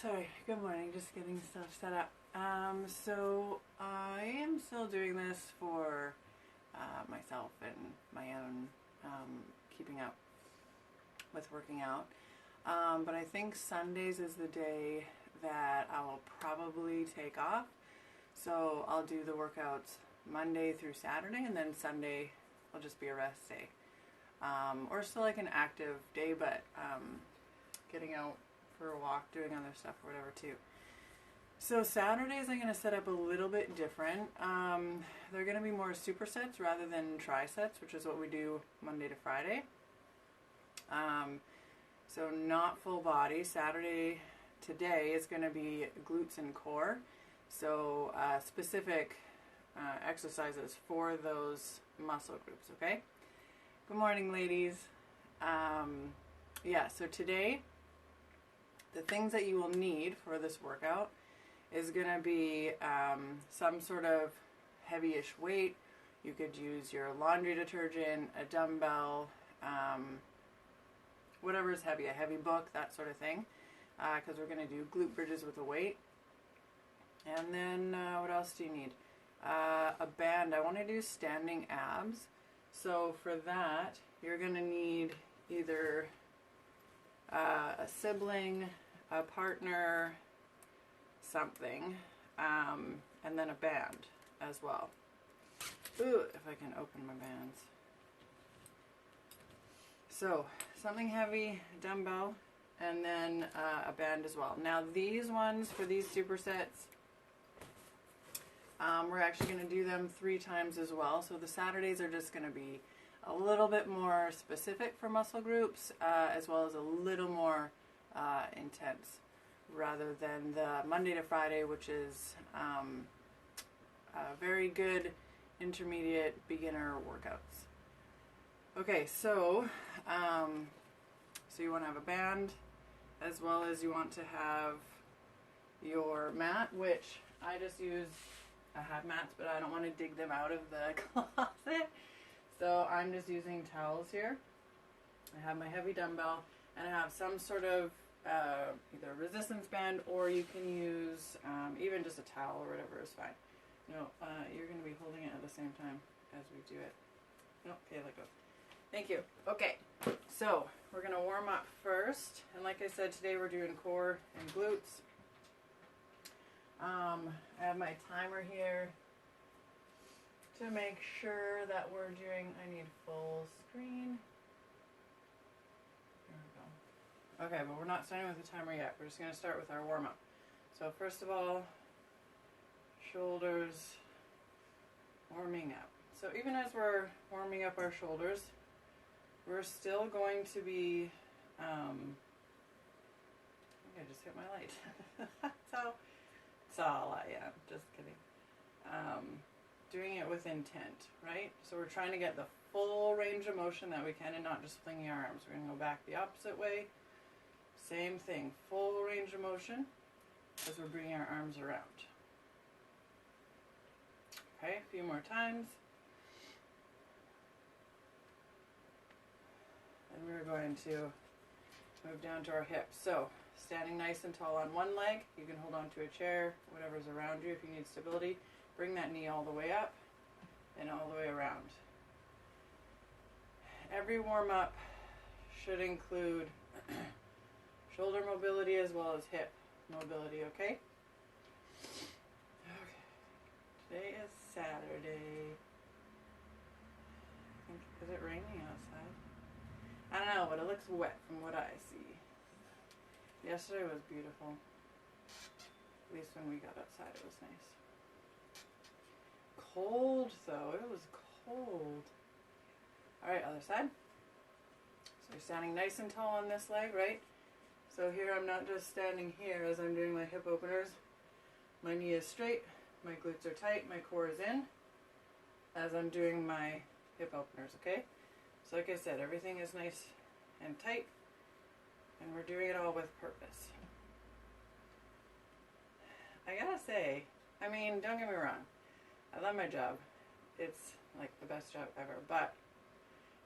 Sorry, good morning, just getting stuff set up. So I am still doing this for myself and my own keeping up with working out. But I think Sundays is the day that I will probably take off. So I'll do the workouts Monday through Saturday, and then Sunday will just be a rest day. Or still like an active day, but getting out for a walk, doing other stuff or whatever too. So Saturdays I'm going to set up a little bit different. They're going to be more supersets rather than trisets, which is what we do Monday to Friday. So not full body. Saturday today is going to be glutes and core. So specific exercises for those muscle groups, okay? Good morning, ladies. So today, the things that you will need for this workout is going to be some sort of heavy-ish weight. You could use your laundry detergent, a dumbbell, whatever is heavy, a heavy book, that sort of thing, because we're going to do glute bridges with a weight. And then what else do you need? A band. I want to do standing abs. So for that, you're going to need either a sibling, a partner, something, and then a band as well. Ooh, if I can open my bands. So something heavy, dumbbell, and then a band as well. Now these ones, for these supersets, we're actually going to do them 3 times as well. So the Saturdays are just going to be a little bit more specific for muscle groups, as well as a little more intense, rather than the Monday to Friday, which is very good intermediate beginner workouts. Okay, so you want to have a band, as well as you want to have your mat, which I just use. I have mats, but I don't want to dig them out of the closet. So I'm just using towels here. I have my heavy dumbbell, and I have some sort of either a resistance band, or you can use even just a towel or whatever is fine. No, you're going to be holding it at the same time as we do it. No, okay, let go. Thank you. Okay, so we're going to warm up first. And like I said, today we're doing core and glutes. I have my timer here to make sure that we're doing, I need full screen. There we go. Okay, but we're not starting with the timer yet. We're just going to start with our warm-up. So first of all, shoulders warming up. So even as we're warming up our shoulders, we're still going to be, I think I just hit my light. That's all I am, just kidding. Doing it with intent, right? So we're trying to get the full range of motion that we can and not just flinging our arms. We're going to go back the opposite way. Same thing, full range of motion as we're bringing our arms around. Okay, a few more times. And we're going to move down to our hips. So standing nice and tall on one leg, you can hold on to a chair, whatever's around you if you need stability. Bring that knee all the way up and all the way around. Every warm-up should include shoulder mobility as well as hip mobility, okay? Okay. Today is Saturday. Is it raining outside? I don't know, but it looks wet from what I see. Yesterday was beautiful. At least when we got outside, it was nice. Cold though, it was cold. Alright, other side. So you're standing nice and tall on this leg, right? So here I'm not just standing here as I'm doing my hip openers. My knee is straight, my glutes are tight, my core is in as I'm doing my hip openers, okay? So like I said, everything is nice and tight, and we're doing it all with purpose. I gotta say, I mean, don't get me wrong, I love my job. It's like the best job ever, but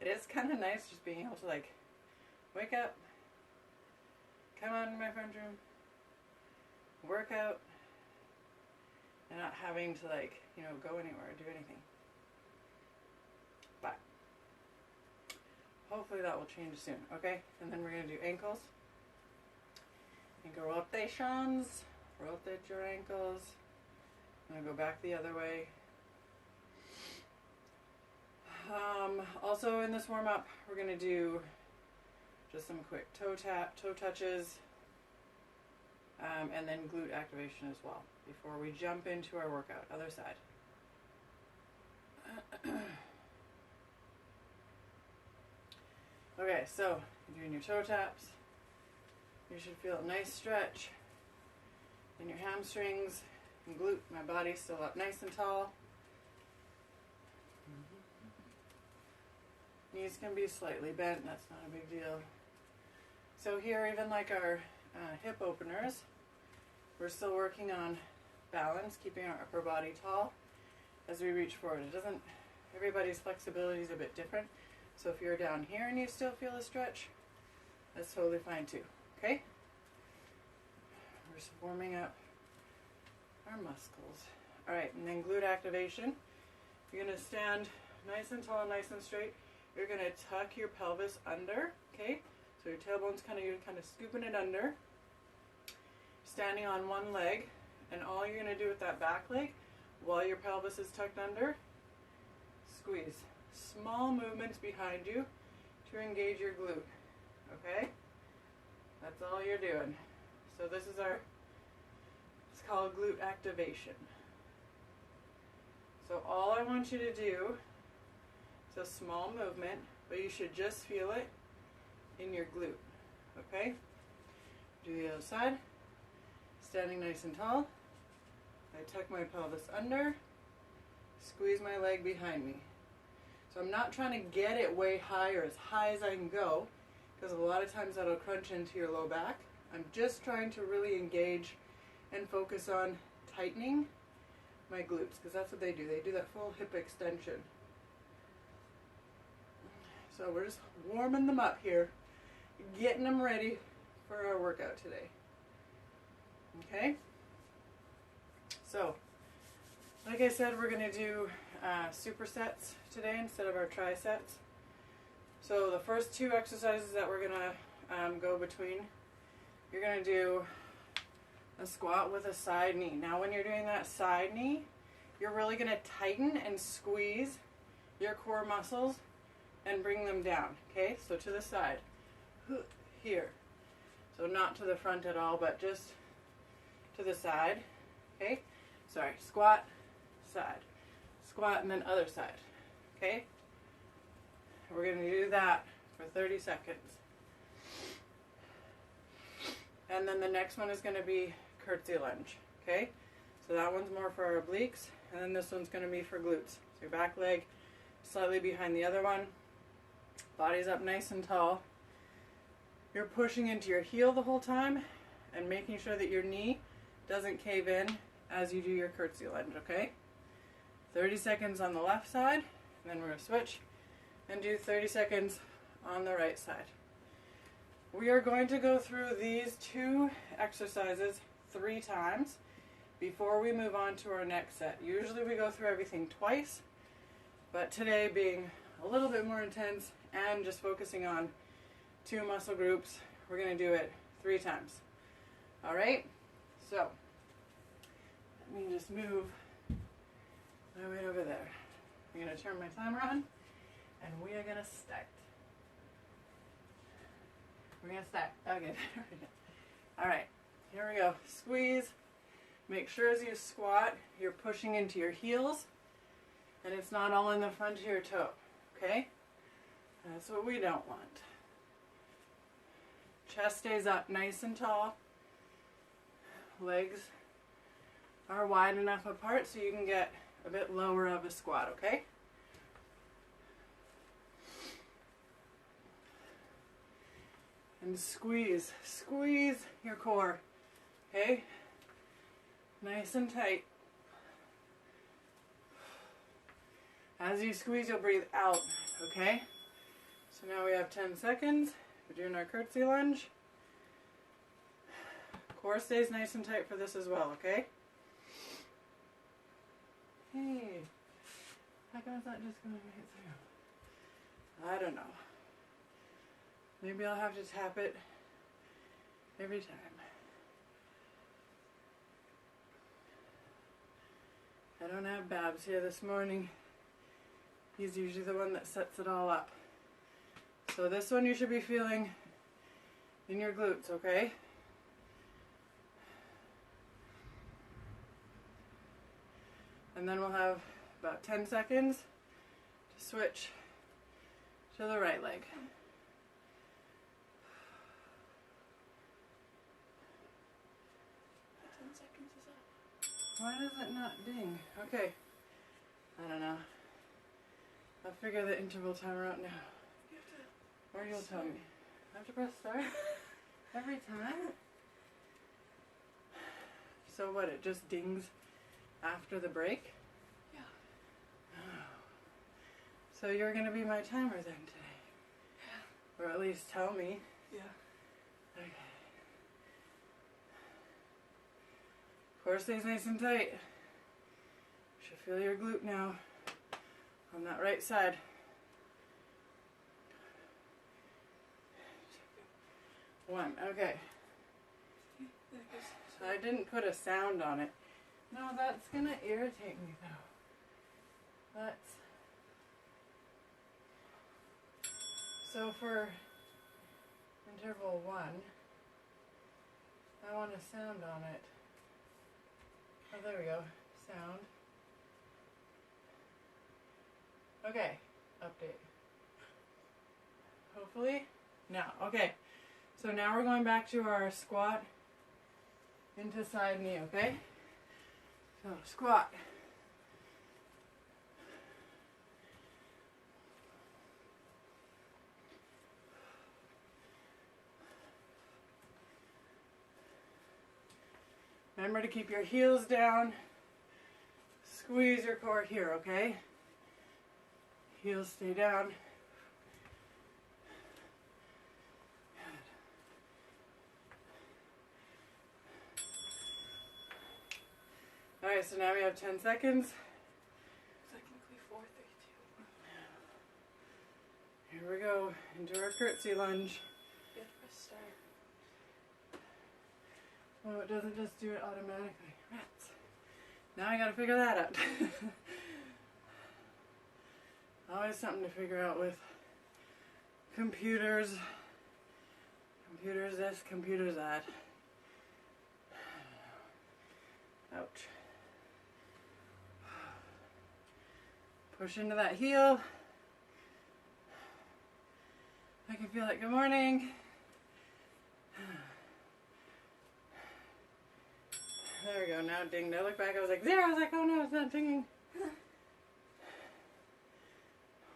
it is kind of nice just being able to like wake up, come out in my front room, workout and not having to, like, you know, go anywhere or do anything. But hopefully that will change soon, okay? And then we're going to do ankles. Ankle rotations. Rotate your ankles. I'm going to go back the other way. Also in this warm-up, we're going to do just some quick toe touches, and then glute activation as well before we jump into our workout. Other side. Okay, so you're doing your toe taps. You should feel a nice stretch in your hamstrings and glute. My body's still up nice and tall. Knees can be slightly bent, that's not a big deal. So here, even like our hip openers, we're still working on balance, keeping our upper body tall as we reach forward. Everybody's flexibility is a bit different. So if you're down here and you still feel a stretch, that's totally fine too, okay? We're just warming up our muscles. All right, and then glute activation. You're gonna stand nice and tall, nice and straight. You're gonna tuck your pelvis under, okay? So your tailbone's you're kind of scooping it under. Standing on one leg, and all you're gonna do with that back leg, while your pelvis is tucked under, squeeze. Small movements behind you to engage your glute, okay? That's all you're doing. So this is it's called glute activation. So all I want you to do, it's a small movement, but you should just feel it in your glute, okay? Do the other side. Standing nice and tall. I tuck my pelvis under, squeeze my leg behind me. So I'm not trying to get it way high or as high as I can go, because a lot of times that'll crunch into your low back. I'm just trying to really engage and focus on tightening my glutes, because that's what they do. They do that full hip extension. So we're just warming them up here, getting them ready for our workout today. Okay? So, like I said, we're going to do supersets today instead of our trisets. So the first two exercises that we're going to go between, you're going to do a squat with a side knee. Now when you're doing that side knee, you're really going to tighten and squeeze your core muscles and bring them down, okay? So to the side, here. So not to the front at all, but just to the side, okay? Sorry, squat, side. Squat, and then other side, okay? We're going to do that for 30 seconds. And then the next one is going to be curtsy lunge, okay? So that one's more for our obliques, and then this one's going to be for glutes. So your back leg slightly behind the other one. Body's up nice and tall. You're pushing into your heel the whole time and making sure that your knee doesn't cave in as you do your curtsy lunge, okay? 30 seconds on the left side, and then we're going to switch and do 30 seconds on the right side. We are going to go through these two exercises 3 times before we move on to our next set. Usually we go through everything twice, but today being a little bit more intense and just focusing on 2 muscle groups, we're going to do it 3 times. All right? So, let me just move my weight over there. I'm going to turn my timer on, and we are going to start. We're going to start. Okay. All right. Here we go. Squeeze. Make sure as you squat, you're pushing into your heels, and it's not all in the front of your toe. Okay? That's what we don't want. Chest stays up nice and tall. Legs are wide enough apart so you can get a bit lower of a squat, okay? And squeeze your core, okay? Nice and tight. As you squeeze, you'll breathe out, okay? So now we have 10 seconds. We're doing our curtsy lunge. core stays nice and tight for this as well, okay? Hey, how come it's not just going right through? I don't know. Maybe I'll have to tap it every time. I don't have Babs here this morning. He's usually the one that sets it all up. So this one you should be feeling in your glutes, okay? And then we'll have about 10 seconds to switch to the right leg. Why does it not ding? Okay. I don't know. I'll figure the interval timer out now. Or you'll tell me. I have to press start every time? So what, it just dings after the break? Yeah. Oh. So you're going to be my timer then today? Yeah. Or at least tell me. Yeah. Okay. Core stays nice and tight. You should feel your glute now on that right side. One, okay. So I didn't put a sound on it. No, that's gonna irritate me though. So for interval 1, I want a sound on it. Oh, there we go. Sound. Okay. Update. Hopefully. Now, okay. So now we're going back to our squat into side knee, okay? So, squat. Remember to keep your heels down. Squeeze your core here, okay? Heels stay down. Alright, so now we have 10 seconds. Technically 4, 3, 2. Here we go, into our curtsy lunge. You have to press start. Oh, it doesn't just do it automatically. Rats. Now I gotta figure that out. Always something to figure out with computers. Computers this, computers that. Ouch. Push into that heel. I can feel it. Good morning. There we go. Now it dinged. I looked back. I was like 0. I was like, oh no, it's not dinging.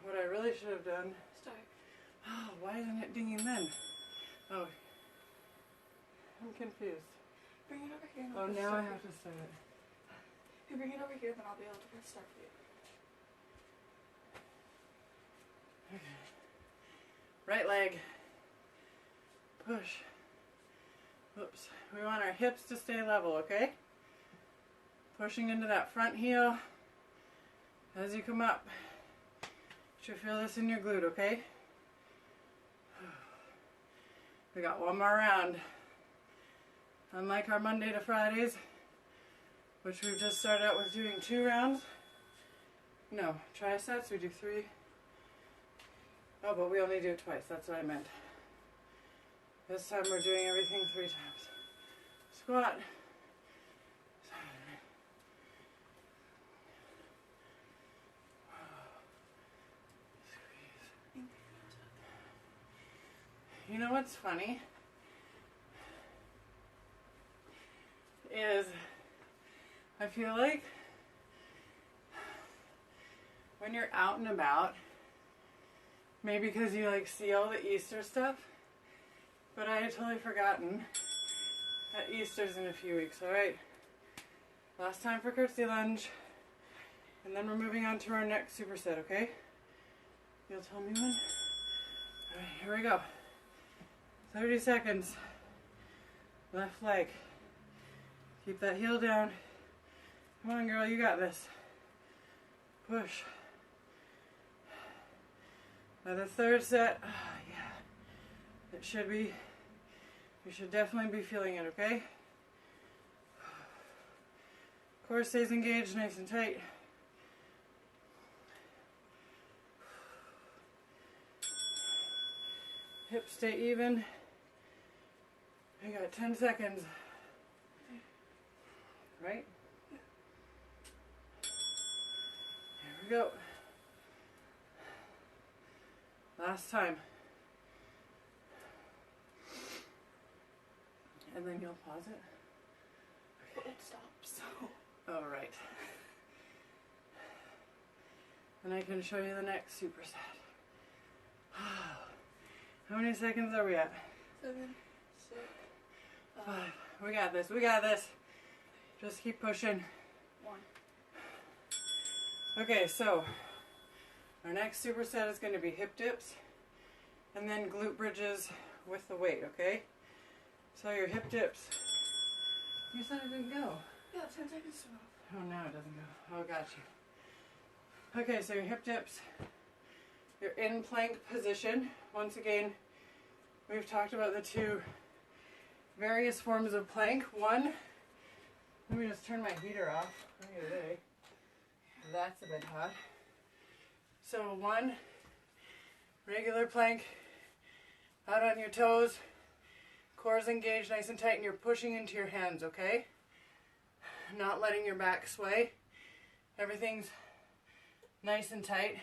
What I really should have done. Start. Oh, why isn't it dinging then? Oh, I'm confused. Bring it over here. And Oh, I'll press now I start have for to start it. you. If you bring it over here, then I'll be able to press start for you. Okay. Right leg. Push. Oops. We want our hips to stay level, okay? Pushing into that front heel. As you come up, you should feel this in your glute, okay? We got one more round. Unlike our Monday to Fridays, which we've just started out with doing 2 rounds. No, trisets, we do 3. Oh, but we only do it twice, that's what I meant. This time we're doing everything 3 times. Squat. Squeeze. You know what's funny? Is I feel like when you're out and about, maybe because you like see all the Easter stuff, but I had totally forgotten that Easter's in a few weeks. Alright, last time for curtsy lunge, and then we're moving on to our next superset, okay? You'll tell me when? Alright, here we go. 30 seconds. Left leg. Keep that heel down. Come on, girl, you got this. Push. By the third set, yeah, it should be, you should definitely be feeling it, okay? Core stays engaged, nice and tight. Hips stay even. I got 10 seconds. Right? Here we go. Last time. And then you'll pause it. But it stops, so. Oh, right. And I can show you the next superset. How many seconds are we at? 7, 6, 5. We got this. We got this. Just keep pushing. 1. Okay, so our next superset is going to be hip dips and then glute bridges with the weight, okay? So your hip dips. You said it didn't go. Yeah, 10 seconds to off. Oh, now it doesn't go. Oh, got you. Okay, so your hip dips. You're in plank position. Once again, we've talked about the two various forms of plank. One, let me just turn my heater off. Today. That's a bit hot. So one, regular plank, out on your toes, core's engaged nice and tight, and you're pushing into your hands, okay? Not letting your back sway. Everything's nice and tight.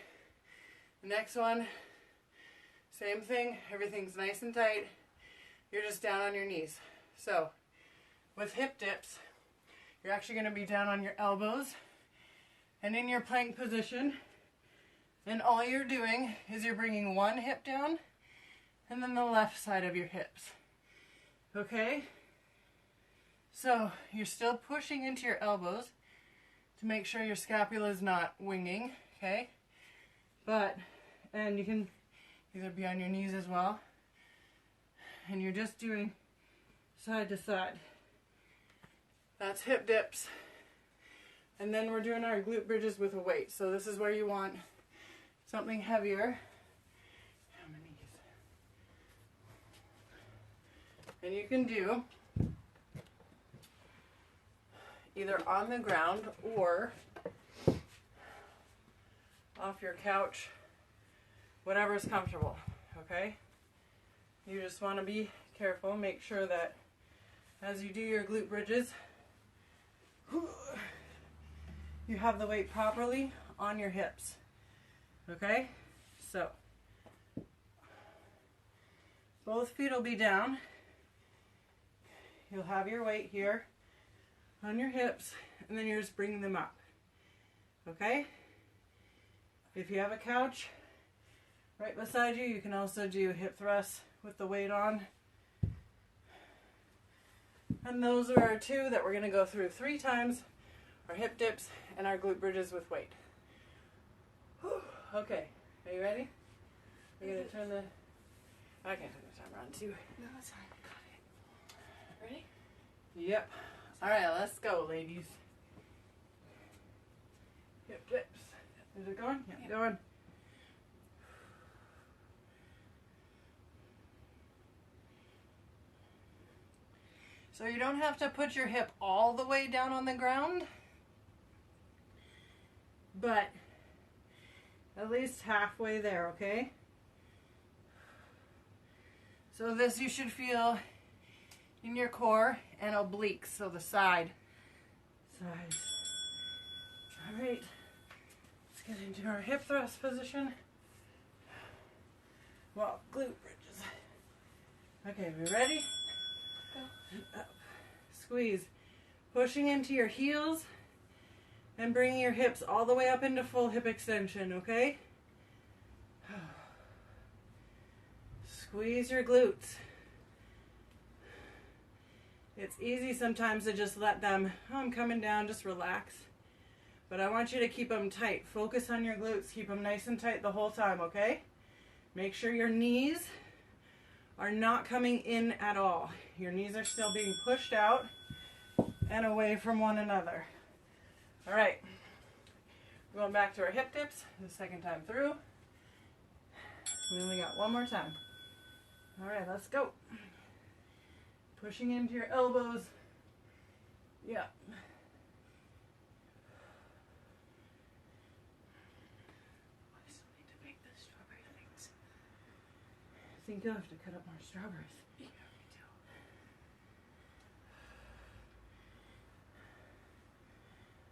The next one, same thing, everything's nice and tight. You're just down on your knees. So, with hip dips, you're actually going to be down on your elbows and in your plank position. And all you're doing is you're bringing one hip down and then the left side of your hips. Okay? So, you're still pushing into your elbows to make sure your scapula is not winging, okay? And you can either be on your knees as well. And you're just doing side to side. That's hip dips. And then we're doing our glute bridges with a weight. So this is where you want something heavier. And you can do either on the ground or off your couch, whatever's comfortable, okay? You just want to be careful, make sure that as you do your glute bridges, you have the weight properly on your hips, okay? So, both feet will be down. You'll have your weight here on your hips, and then you're just bringing them up, okay? If you have a couch right beside you, you can also do hip thrusts with the weight on. And those are our two that we're going to go through 3 times, our hip dips and our glute bridges with weight. Whew. Okay, are you ready? We're going to turn the... I can't turn the timer on too. No, that's fine. Got it. Ready? Yep. Alright, let's go, ladies. Hip dips. Is it going? Yeah, yep. Going. So you don't have to put your hip all the way down on the ground, but at least halfway there, okay? So this you should feel in your core and obliques, so the sides. All right, let's get into our hip thrust position. Well, glute bridges. Okay, we ready? Go. Up. Squeeze. Pushing into your heels and bringing your hips all the way up into full hip extension, okay? Squeeze your glutes. It's easy sometimes to just let them, I'm coming down, just relax. But I want you to keep them tight. Focus on your glutes. Keep them nice and tight the whole time, okay? Make sure your knees are not coming in at all. Your knees are still being pushed out and away from one another. All right. Going back to our hip dips the second time through. We only got one more time. All right, let's go. Pushing into your elbows. Yeah. I still need to make the strawberry things. I think you'll have to cut up more strawberries. Yeah, me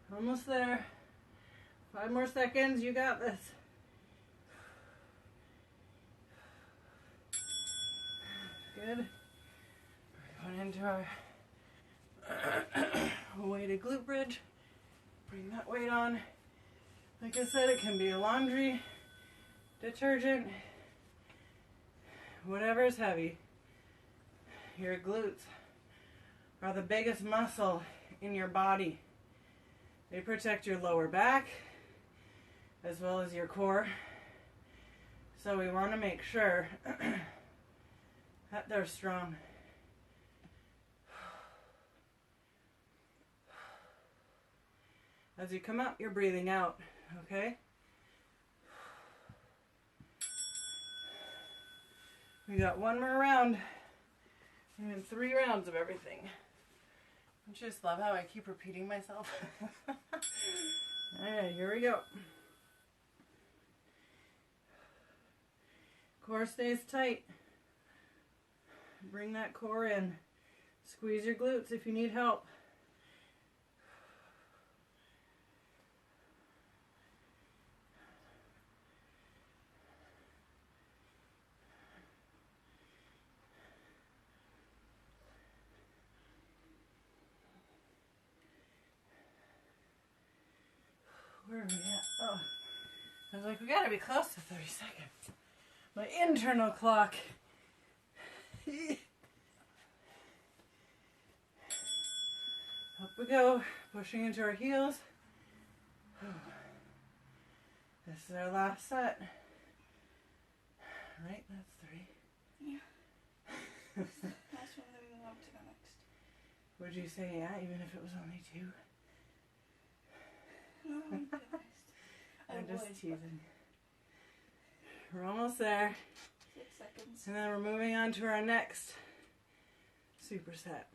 too. Almost there. 5 more seconds. You got this. Good. We're going into our weighted glute bridge. Bring that weight on. Like I said, it can be a laundry, detergent, whatever is heavy. Your glutes are the biggest muscle in your body. They protect your lower back as well as your core. So we want to make sure that they're strong. As you come up, you're breathing out, okay? We got one more round. And 3 rounds of everything. I just love how I keep repeating myself. Alright, here we go. Core stays tight. Bring that core in. Squeeze your glutes if you need help. Where are we at? Oh, I was like, we gotta be close to 30 seconds. My internal clock. Up we go, pushing into our heels. This is our last set. Right, that's 3. Yeah. Last one, then we move on to the next. Would you say yeah, even if it was only 2? No, I'm honest. I'm just teasing. We're almost there. 6 seconds. And then we're moving on to our next superset.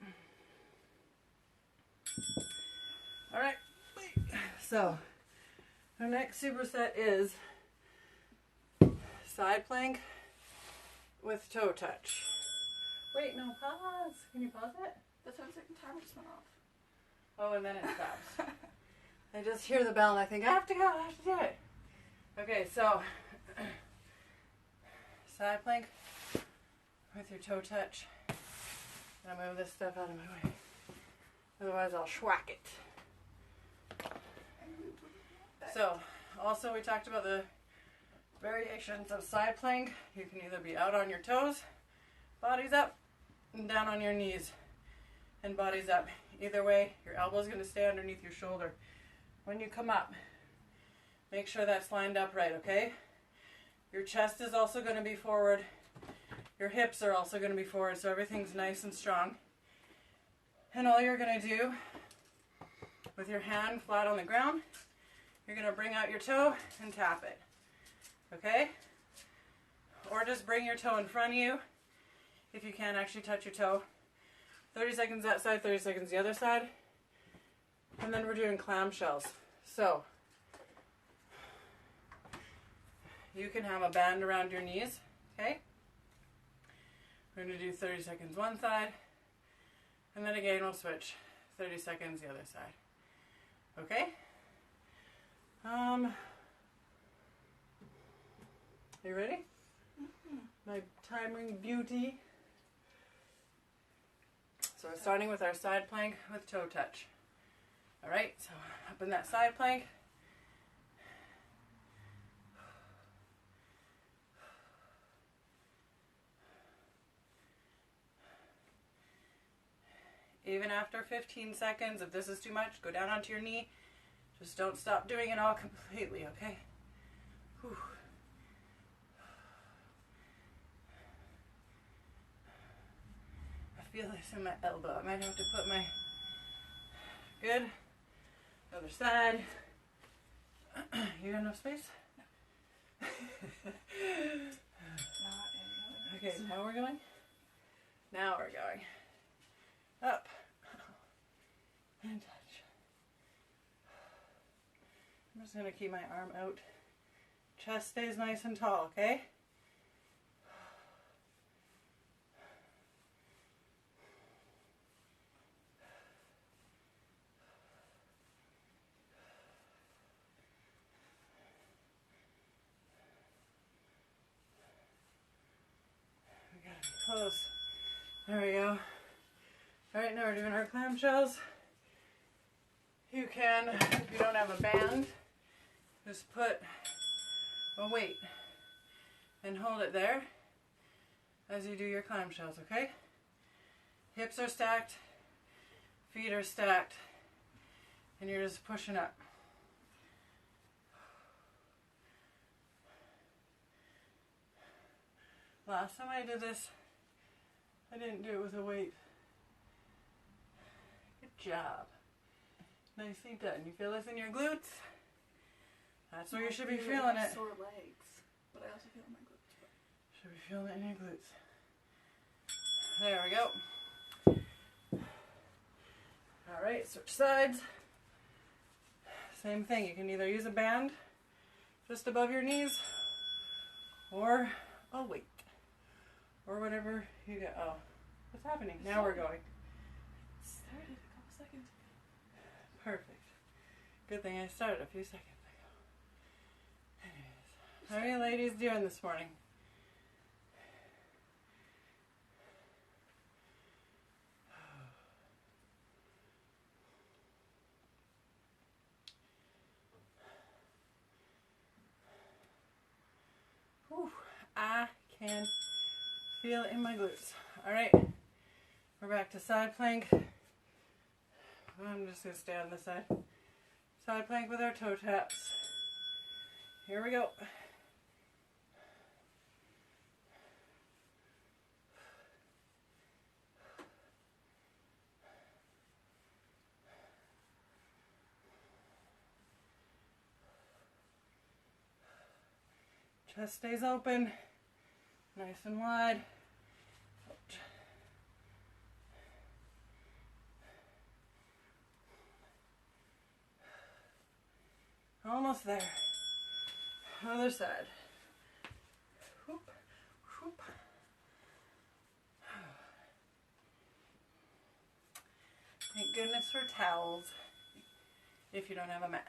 Alright, so our next superset is side plank with toe touch. Wait, no, pause. Can you pause it? The 10-second timer just went off. Oh, and then it stops. I just hear the bell and I think, I have to go, I have to do it. Okay, so side plank with your toe touch. I'm gonna move this stuff out of my way. Otherwise I'll schwack it. So, also we talked about the variations of side plank. You can either be out on your toes, bodies up, and down on your knees, and bodies up. Either way, your elbow is going to stay underneath your shoulder. When you come up, make sure that's lined up right, okay? Your chest is also going to be forward. Your hips are also going to be forward, so everything's nice and strong. And all you're going to do with your hand flat on the ground, you're going to bring out your toe and tap it, okay? Or just bring your toe in front of you if you can't actually touch your toe. 30 seconds that side, 30 seconds the other side. And then we're doing clamshells. So, you can have a band around your knees, okay? We're going to do 30 seconds one side, and then again we'll switch 30 seconds the other side. Okay? You ready? Mm-hmm. My timing beauty. So we're starting with our side plank with toe touch. Alright, so up in that side plank. Even after 15 seconds, if this is too much, go down onto your knee. Just don't stop doing it all completely, okay? Whew. I feel this in my elbow. I might have to put my Good. Other side. You got enough space? Not any Okay, now we're going. Now we're going. Up. And touch. I'm just going to keep my arm out. Chest stays nice and tall, okay? We gotta be close. There we go. Alright, now we're doing our clamshells. You can, if you don't have a band, just put a weight and hold it there as you do your clamshells, okay? Hips are stacked, feet are stacked, and you're just pushing up. Last time I did this, I didn't do it with a weight. Good job. Nicely done. You feel this in your glutes? That's where you should be feeling it. Sore legs, but I also feel it in my glutes. Should be feeling it in your glutes. There we go. Alright, switch sides. Same thing. You can either use a band just above your knees or a weight. Or whatever you get. Oh, what's happening? Now we're going. It started a couple seconds ago. Perfect. Good thing I started a few seconds ago. Anyways, how are you ladies doing this morning? Whew, I can feel it in my glutes. Alright, we're back to side plank. I'm just going to stay on this side. Side plank with our toe taps. Here we go. Chest stays open, nice and wide. Ouch. Almost there. Other side. Whoop, whoop. Thank goodness for towels if you don't have a mat.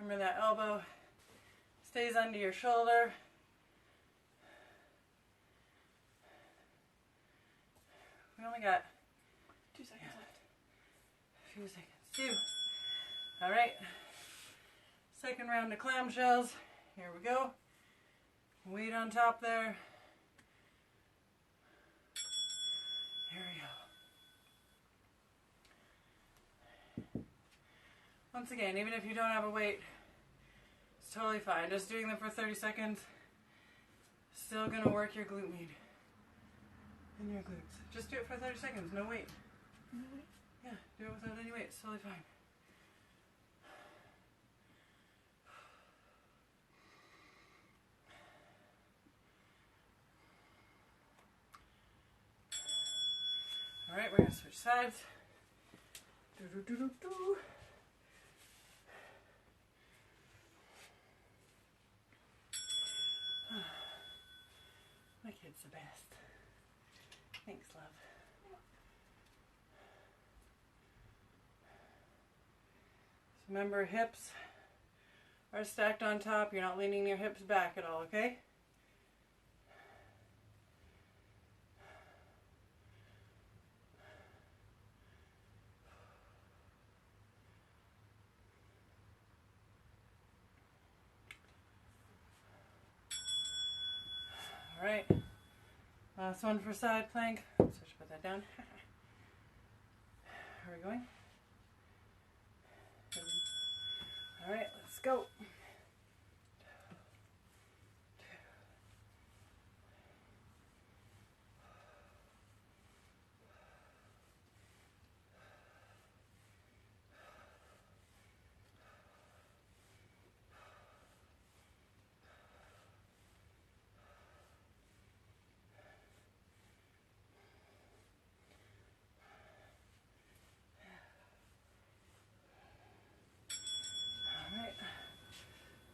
Remember that elbow stays under your shoulder. We only got 2 seconds left. a few seconds. 2. All right. Second round of clamshells. Here we go. Weight on top there. Here we go. Once again, even if you don't have a weight, it's totally fine. Just doing them for 30 seconds, still gonna work your glute med and your glutes. Just do it for 30 seconds, no weight. No weight? Yeah, do it without any weight, it's totally fine. Alright, we're gonna switch sides. Do. My kid's the best. Thanks, love. So remember, hips are stacked on top. You're not leaning your hips back at all, okay? All right. Last one for side plank. So I should put that down. Are we going? Here we Let's go.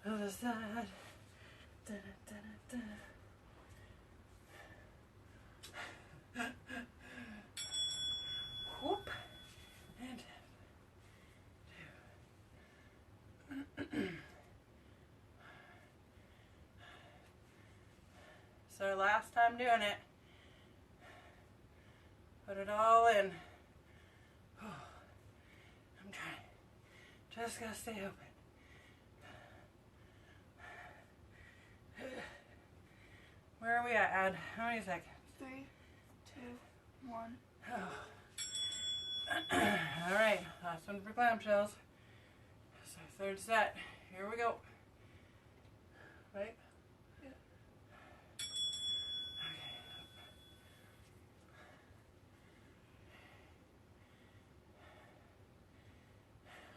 Other side. Da, da, da, da. Whoop. And so our last time doing it. Put it all in. Oh, I'm trying. Just gotta stay open. Where are we at, Ad? How many seconds? 3, 2, 1. Oh. All right, last one for clamshells. So third set. Here we go. Right? Yeah.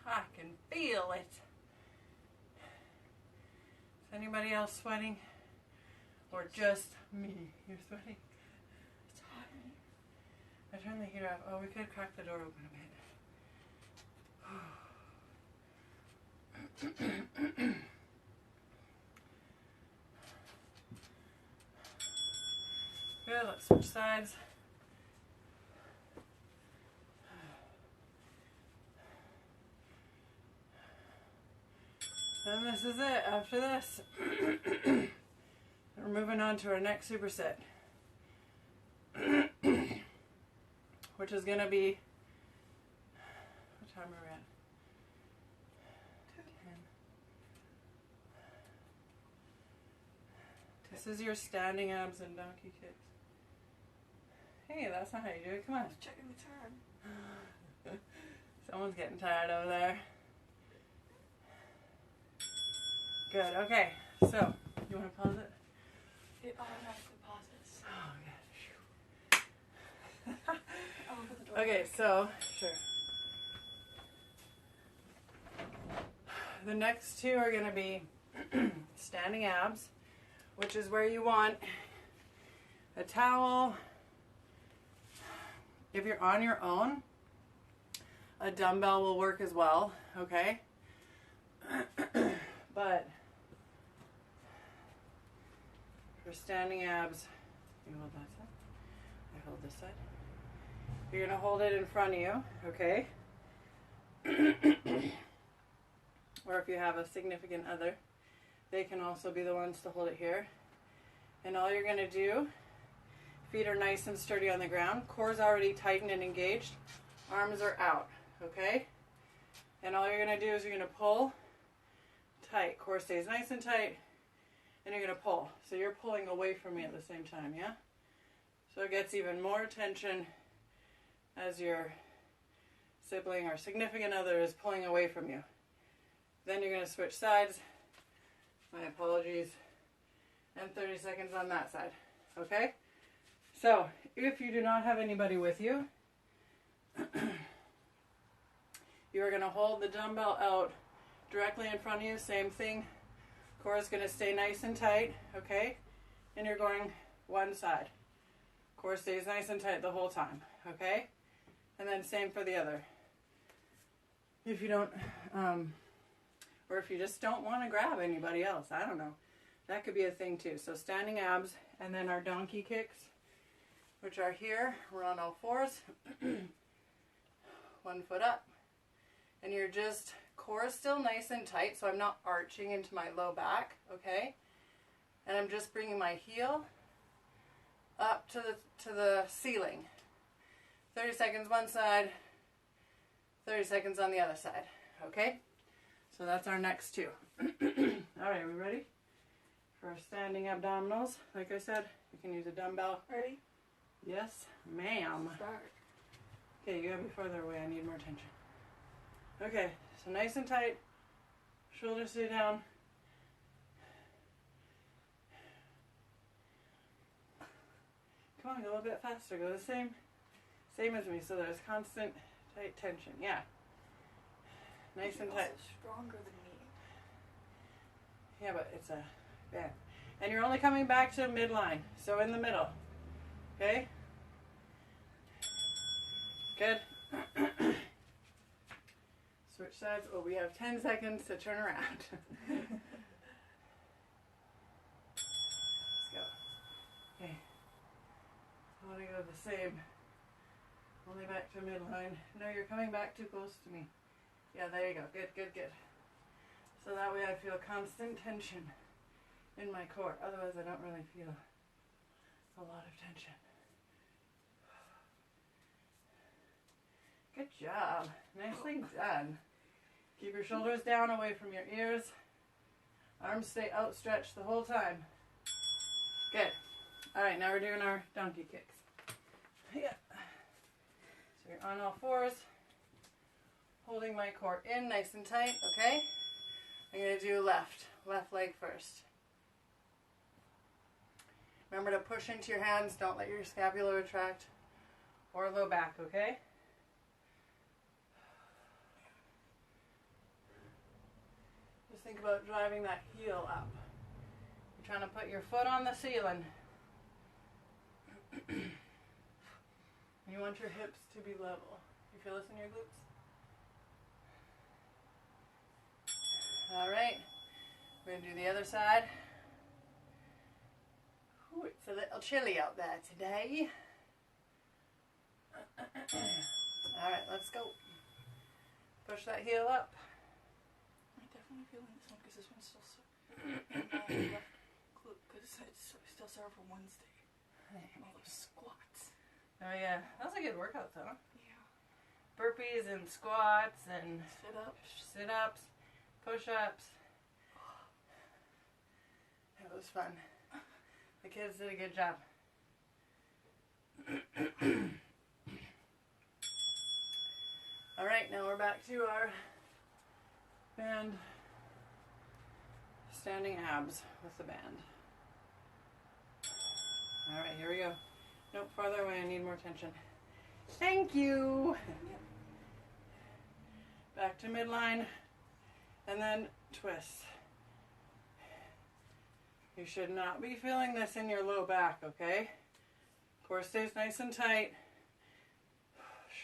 Okay. I can feel it. Is anybody else sweating? Or just me? You're sweating? It's hot in here. I turned the heater off. Oh, we could crack the door open a bit. Good, let's switch sides. And this is it. After this, we're moving on to our next superset, which is going to be, what time are we at? 10. This is your standing abs and donkey kicks. Hey, that's not how you do it. Come on. Just checking the time. Someone's getting tired over there. Good. Okay. So, you want to pause it? It automatically pauses. Oh, God. I'll open the door. Okay, so, sure. The next two are going to be standing abs, which is where you want a towel. If you're on your own, a dumbbell will work as well, okay? But for standing abs, you hold that side, I hold this side. You're going to hold it in front of you, okay? Or if you have a significant other, they can also be the ones to hold it here. And all you're going to do, feet are nice and sturdy on the ground, core's already tightened and engaged, arms are out, okay? And all you're going to do is you're going to pull tight, core stays nice and tight, and you're going to pull. So you're pulling away from me at the same time, yeah? So it gets even more tension as your sibling or significant other is pulling away from you. Then you're going to switch sides. My apologies. And 30 seconds on that side. Okay? So, if you do not have anybody with you, you are going to hold the dumbbell out directly in front of you. Same thing. Core is going to stay nice and tight. Okay? And you're going one side. Core stays nice and tight the whole time. Okay? And then same for the other. If you don't, or if you just don't want to grab anybody else, I don't know. That could be a thing too. So standing abs, and then our donkey kicks, which are here. We're on all fours. One foot up. And you're just, core is still nice and tight, so I'm not arching into my low back, okay? And I'm just bringing my heel up to the ceiling. 30 seconds one side, 30 seconds on the other side, okay? So that's our next two. All right, are we ready for our standing abdominals? Like I said, you can use a dumbbell. Ready? Yes, ma'am. Start. Okay, you gotta be further away. I need more tension. Okay, so nice and tight. Shoulders stay down. Come on, go a little bit faster. Go the same as me. So there's constant tight tension. Yeah. Nice and tight. Also stronger than me. Yeah, but it's a band. And you're only coming back to midline. So in the middle. Okay? Good. Switch sides. Oh, we have 10 seconds to turn around. Let's go. Okay. I want to go the same. Only back to midline. No, you're coming back too close to me. Yeah, there you go. Good, good, good. So that way I feel constant tension in my core. Otherwise I don't really feel a lot of tension. Good job. Nicely done. Keep your shoulders down away from your ears. Arms stay outstretched the whole time. Good. Alright, now we're doing our donkey kicks. Yeah. So you're on all fours. Holding my core in nice and tight, okay? I'm going to do left leg first. Remember to push into your hands. Don't let your scapula retract or low back, okay? Just think about driving that heel up. You're trying to put your foot on the ceiling. You want your hips to be level. You feel this in your glutes? Alright, we're going to do the other side. Ooh, it's a little chilly out there today. Alright, let's go. Push that heel up. I'm definitely feeling this one because this one's still so in my left glute because it's still sore from Wednesday. And all those squats. Oh yeah, that was a good workout though. Yeah. Burpees and squats and Sit-ups. Push-ups. It was fun. The kids did a good job. Alright, now we're back to our band. Standing abs with the band. Alright, here we go. Nope, farther away, I need more tension. Thank you! Back to midline. And then twist. You should not be feeling this in your low back, okay? Core stays nice and tight.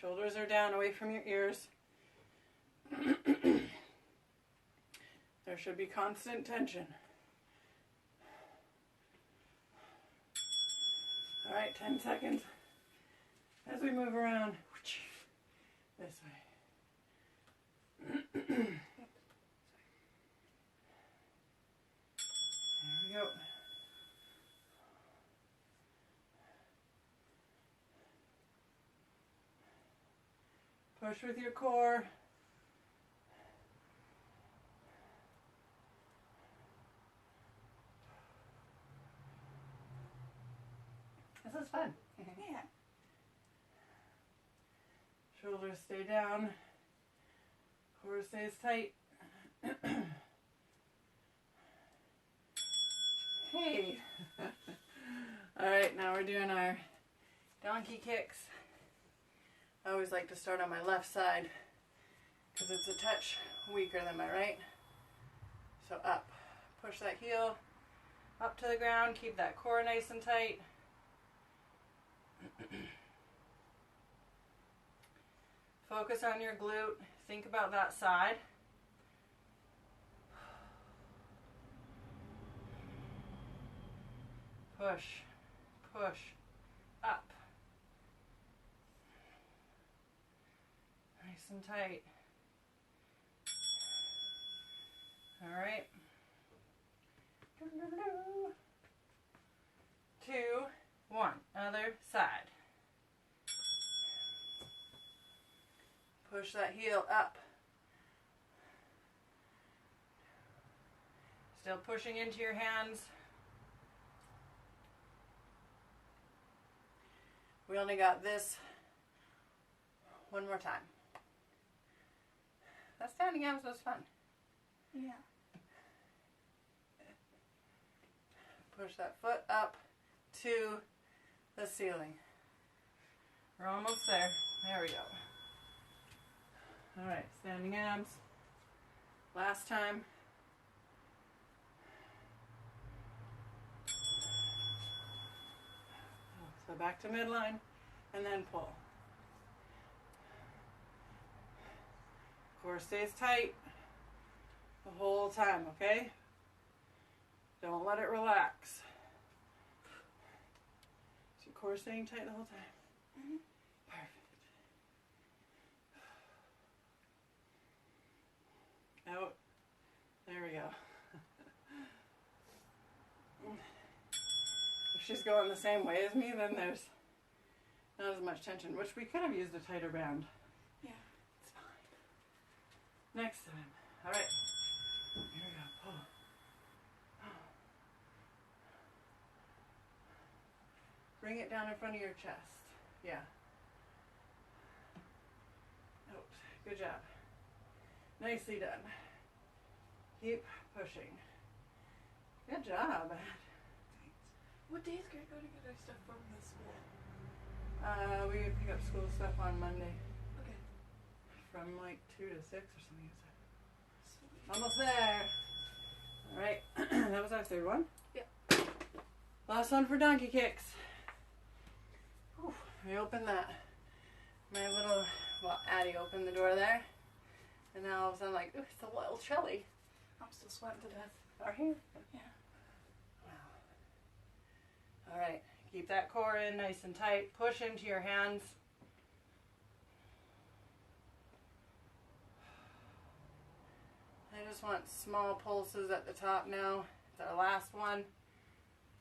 Shoulders are down away from your ears. There should be constant tension. All right, 10 seconds as we move around this way. There we go. Push with your core. This is fun. Yeah. Shoulders stay down. Core stays tight. Hey. All right, now we're doing our donkey kicks. I always like to start on my left side because it's a touch weaker than my right. So up. Push that heel up to the ground. Keep that core nice and tight. Focus on your glute. Think about that side. Push, push, up. Nice and tight. All right. 2, 1. Other side. Push that heel up. Still pushing into your hands. We only got this one more time. That standing abs was fun. Yeah. Push that foot up to the ceiling. We're almost there. There we go. All right, standing abs. Last time. So back to midline and then pull. Core stays tight the whole time, okay? Don't let it relax. Is your core staying tight the whole time? Mm-hmm. Perfect. Out. There we go. If she's going the same way as me, then there's not as much tension, which we could have used a tighter band. Yeah. It's fine. Next time. All right. Here we go. Pull. Bring it down in front of your chest. Yeah. Out. Good job. Nicely done. Keep pushing. Good job. What days can I go to get our stuff from the school? We pick up school stuff on Monday Okay. from like 2 to 6 or something. Sweet. Almost there. All right. That was our third one. Yep. Last one for donkey kicks. Whew. I opened that. My little, well, Addie opened the door there. And now all of a sudden, like, ooh, it's a little chilly. I'm still sweating to death. Are you? Yeah. All right. Keep that core in nice and tight. Push into your hands. I just want small pulses at the top now. It's our last one.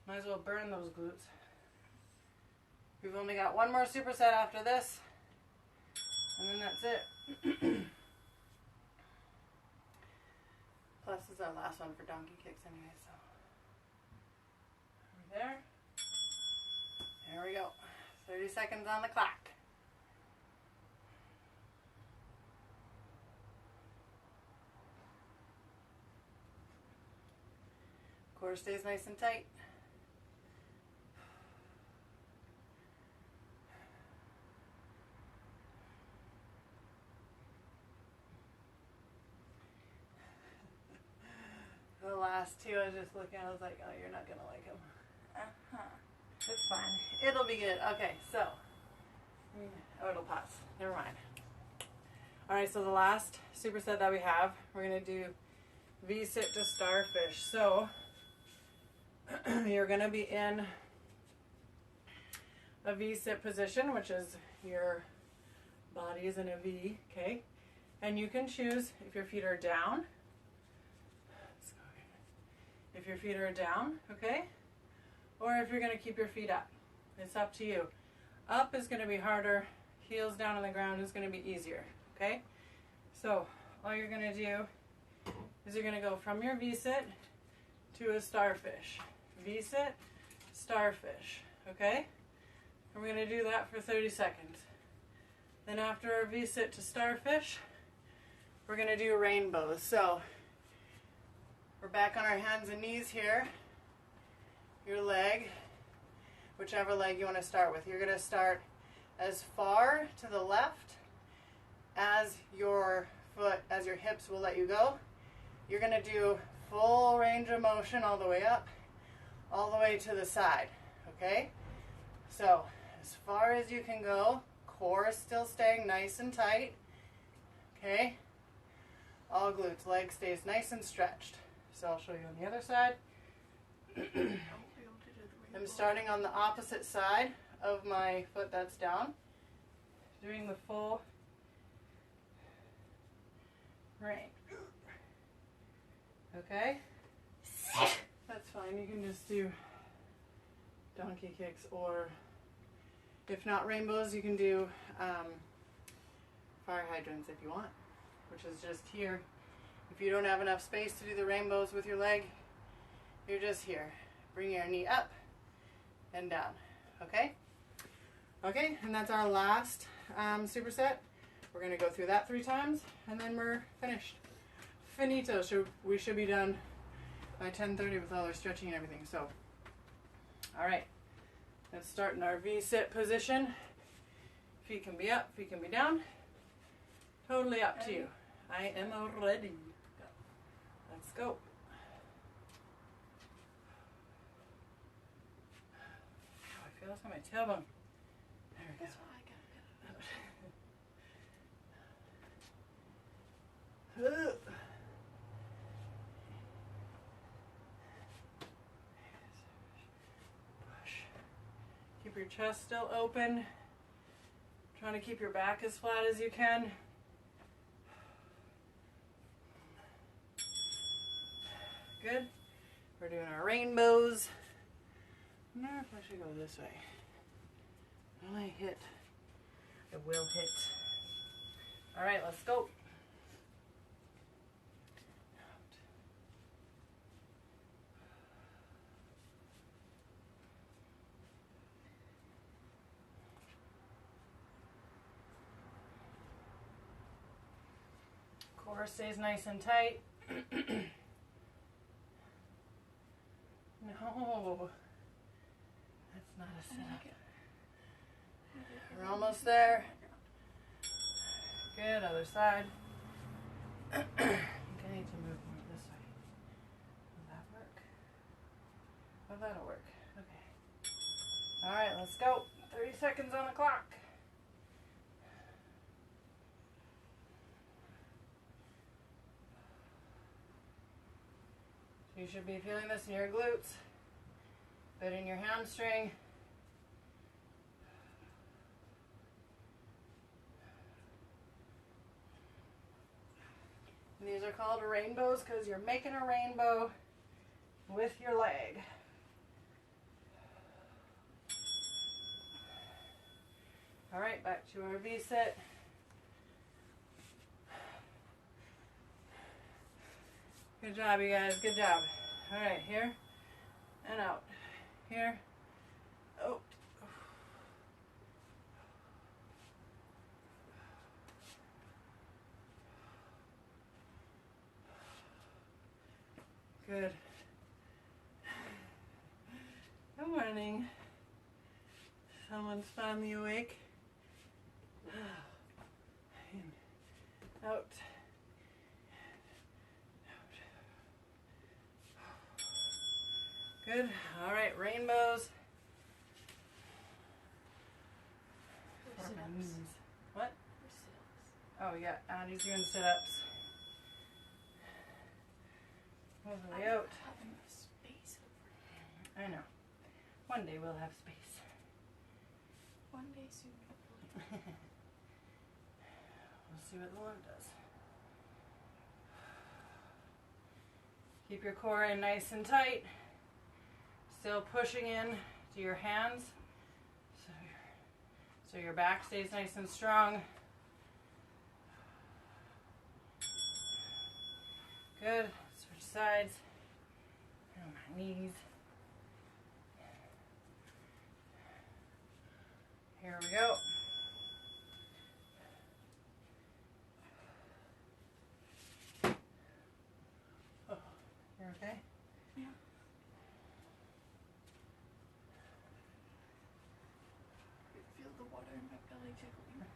Might as well burn those glutes. We've only got one more superset after this. And then that's it. Plus, this is our last one for donkey kicks anyway, so. Over there. There we go. 30 seconds on the clock. Core stays nice and tight. The last two, I was just looking, I was like, oh, you're not going to like them. Uh-huh. It's fine. It'll be good. Okay, so. Oh, it'll pass. Never mind. Alright, so the last superset that we have, we're going to do V-sit to starfish. So, you're going to be in a V-sit position, which is your body is in a V, okay? And you can choose if your feet are down. If your feet are down, okay? Or if you're going to keep your feet up. It's up to you. Up is going to be harder. Heels down on the ground is going to be easier, okay? So all you're going to do is you're going to go from your V-sit to a starfish. V-sit, starfish, okay? And we're going to do that for 30 seconds. Then after our V-sit to starfish, we're going to do rainbows. So we're back on our hands and knees here. Your leg, whichever leg you want to start with. You're going to start as far to the left as your foot, as your hips will let you go. You're going to do full range of motion all the way up, all the way to the side, okay? So as far as you can go, core is still staying nice and tight, okay? All glutes, leg stays nice and stretched. So I'll show you on the other side. I'm starting on the opposite side of my foot that's down, doing the full range. Okay? That's fine. You can just do donkey kicks, or if not rainbows, you can do fire hydrants if you want, which is just here. If you don't have enough space to do the rainbows with your leg, you're just here. Bring your knee up and down, okay? Okay, and that's our last superset. We're gonna go through that 3 times, and then we're finished. finito. We should be done by 10:30 with all our stretching and everything. So, all right, let's start in our V-sit position. Feet can be up, feet can be down. Totally up to you. I am ready. Let's go. I feel this on my tailbone. There we go. That's why I got Push. Keep your chest still open. Trying to keep your back as flat as you can. Good. We're doing our rainbows. I wonder if I should go this way. Will I hit? I will hit. All right, let's go. Core stays nice and tight. No, that's not a sit-up. We're almost there. Good, other side. I think I need to move more this way. Will that work? Oh, that'll work. Okay. All right, let's go. 30 seconds on the clock. You should be feeling this in your glutes, but in your hamstring. And these are called rainbows because you're making a rainbow with your leg. All right, back to our V-sit. Good job, you guys. Good job. All right, here and out. Here. Oh. Good. Good morning. Someone's finally awake. In, out. Good. All right, rainbows. What? Oh, yeah, Addie's doing sit-ups. Over the out. Space over I know. One day we'll have space. one day soon. We'll see what the Lord does. Keep your core in nice and tight. Still pushing in to your hands. So your back stays nice and strong. Good. Switch sides. On my knees. Here we go. Oh, you're okay? Yeah. I feel the water in my belly jiggling.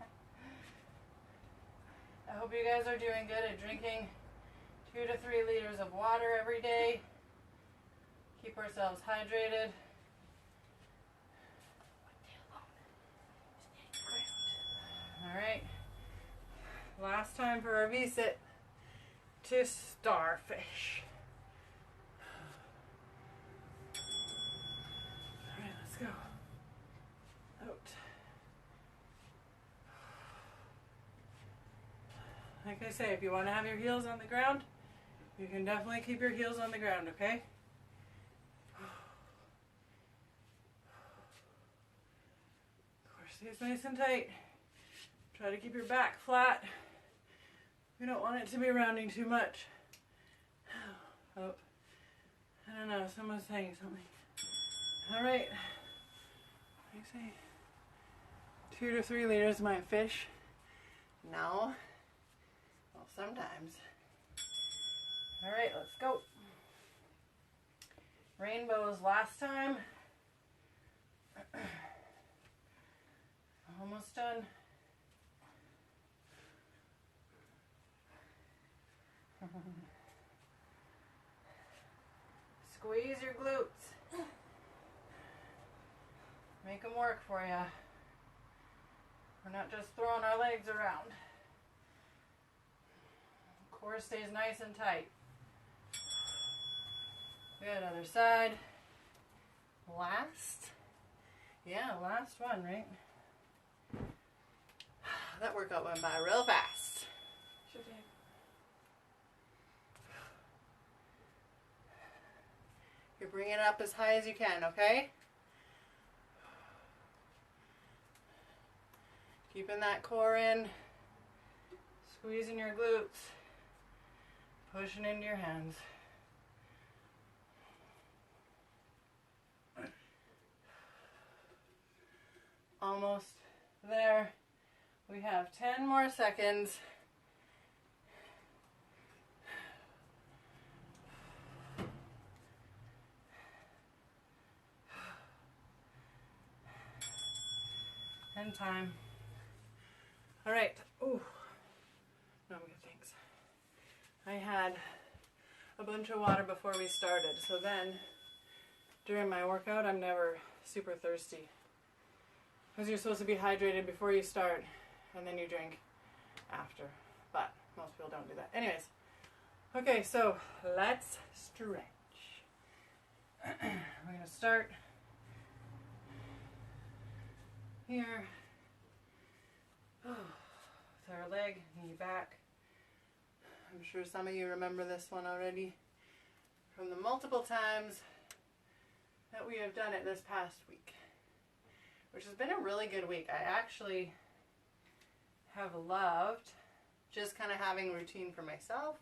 I hope you guys are doing good at drinking 2 to 3 liters of water every day. Keep ourselves hydrated. All right. Last time for our V-sit to starfish. All right, let's go. Out. Like I say, if you want to have your heels on the ground, you can definitely keep your heels on the ground, okay? Core stays nice and tight. Try to keep your back flat. We don't want it to be rounding too much. Oh, I don't know, someone's saying something. All right. I say 2 to 3 liters might fish. No. Well, sometimes. All right, let's go. Rainbows last time. Almost done. Squeeze your glutes. Make them work for you. We're not just throwing our legs around. Core stays nice and tight. Good, other side. Last. Yeah, last one, right? That workout went by real fast. Sure did. You're bringing it up as high as you can, okay? Keeping that core in. Squeezing your glutes. Pushing into your hands. Almost there. We have 10 more seconds. And time. All right. Ooh. No, I'm good, thanks. I had a bunch of water before we started, so then during my workout, I'm never super thirsty. Because you're supposed to be hydrated before you start, and then you drink after. But most people don't do that. Anyways, okay, so let's stretch. We're going to start here. With our leg, knee back. I'm sure some of you remember this one already from the multiple times that we have done it this past week, which has been a really good week. I actually have loved just kind of having routine for myself,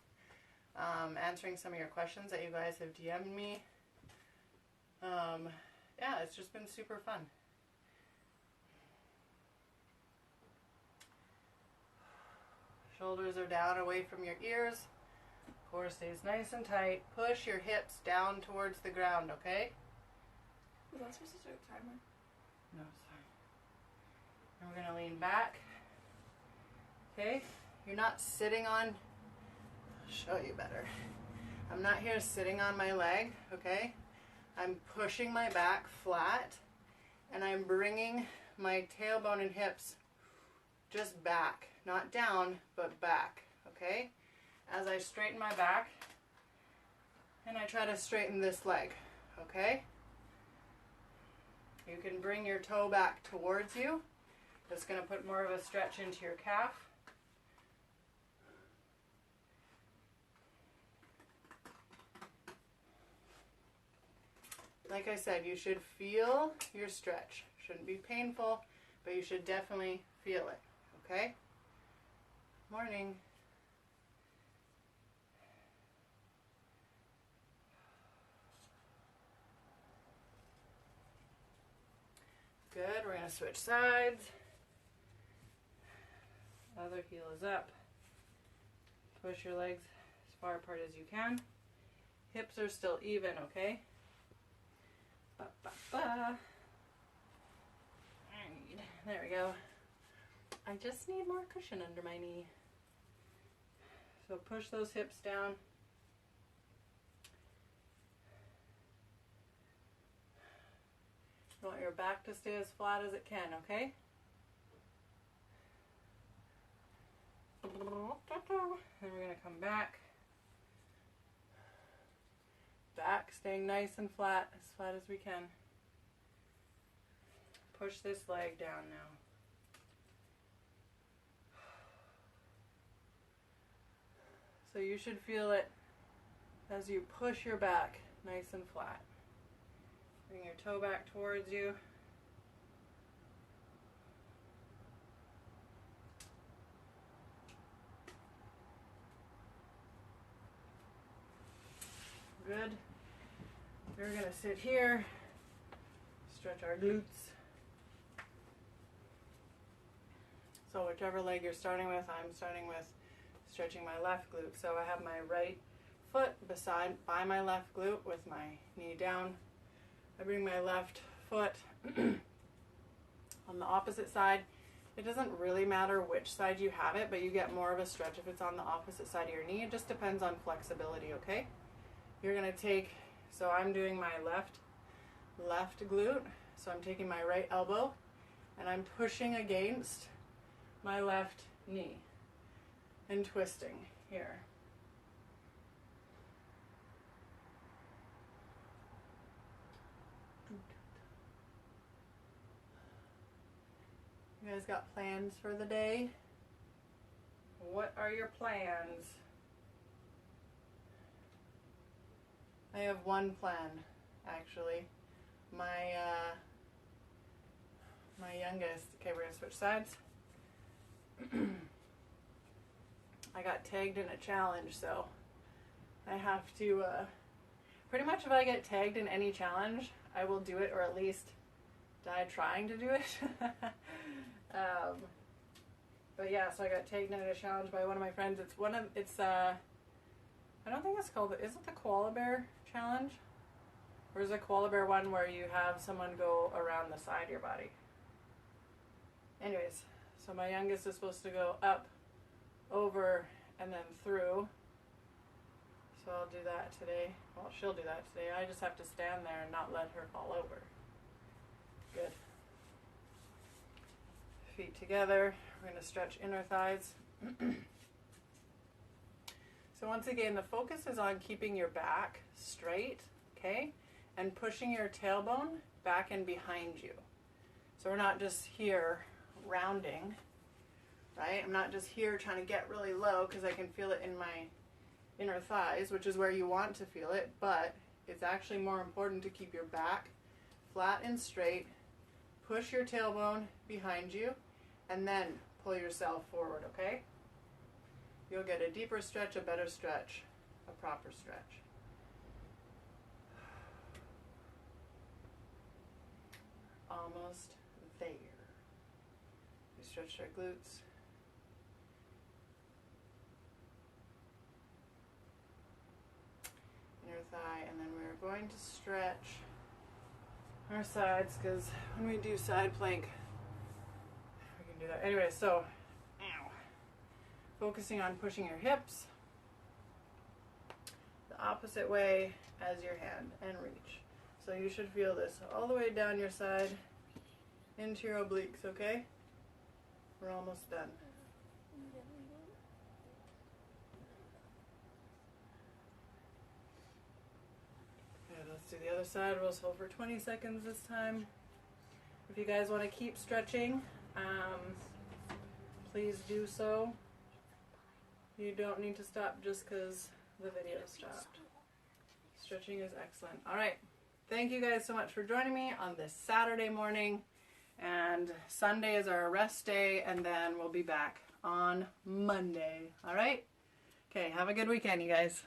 answering some of your questions that you guys have DM'd me. Yeah, it's just been super fun. Shoulders are down away from your ears. Core stays nice and tight. Push your hips down towards the ground, okay? Was I supposed to start a timer? No, sorry. And we're going to lean back. Okay? You're not sitting on... I'll show you better. I'm not here sitting on my leg, okay? I'm pushing my back flat, and I'm bringing my tailbone and hips just back. Not down, but back, okay? As I straighten my back, and I try to straighten this leg, okay? You can bring your toe back towards you. That's going to put more of a stretch into your calf. Like I said, you should feel your stretch. Shouldn't be painful, but you should definitely feel it, okay? Morning. Good, we're going to switch sides. Other heel is up. Push your legs as far apart as you can. Hips are still even, okay? Ba, ba, ba. There we go. I just need more cushion under my knee. So push those hips down. You want your back to stay as flat as it can, okay? Then we're going to come back. Back staying nice and flat as we can. Push this leg down now. So you should feel it as you push your back nice and flat. Bring your toe back towards you. Good. We're going to sit here, stretch our glutes. So whichever leg you're starting with, I'm starting with stretching my left glute. So I have my right foot by my left glute with my knee down. I bring my left foot on the opposite side. It doesn't really matter which side you have it, but you get more of a stretch if it's on the opposite side of your knee. It just depends on flexibility, okay? You're gonna take, so I'm doing my left glute. So I'm taking my right elbow and I'm pushing against my left knee and twisting here. You guys got plans for the day? What are your plans? I have one plan, actually. My youngest, okay, we're gonna switch sides. I got tagged in a challenge, so I have to, pretty much if I get tagged in any challenge, I will do it, or at least die trying to do it. But yeah, so I got tagged in a challenge by one of my friends. I don't think it's called, is it the Koala Bear Challenge? Or is the Koala Bear one where you have someone go around the side of your body? Anyways, so my youngest is supposed to go up, over, and then through. So I'll do that today. Well, she'll do that today. I just have to stand there and not let her fall over. Good. Feet together. We're going to stretch inner thighs. So once again, the focus is on keeping your back straight, okay? And pushing your tailbone back and behind you. So we're not just here rounding, right? I'm not just here trying to get really low because I can feel it in my inner thighs, which is where you want to feel it, but it's actually more important to keep your back flat and straight, push your tailbone behind you, and then pull yourself forward, okay? You'll get a deeper stretch, a better stretch, a proper stretch. Almost there. We stretched our glutes. Inner thigh, and then we're going to stretch our sides, because when we do side plank, we can do that. Anyway, so focusing on pushing your hips the opposite way as your hand and reach. So you should feel this all the way down your side into your obliques, okay? We're almost done. Okay, let's do the other side. We'll hold for 20 seconds this time. If you guys want to keep stretching, please do so. You don't need to stop just because the video stopped. Stretching is excellent. All right. Thank you guys so much for joining me on this Saturday morning. And Sunday is our rest day, and then we'll be back on Monday. All right? Okay, have a good weekend, you guys.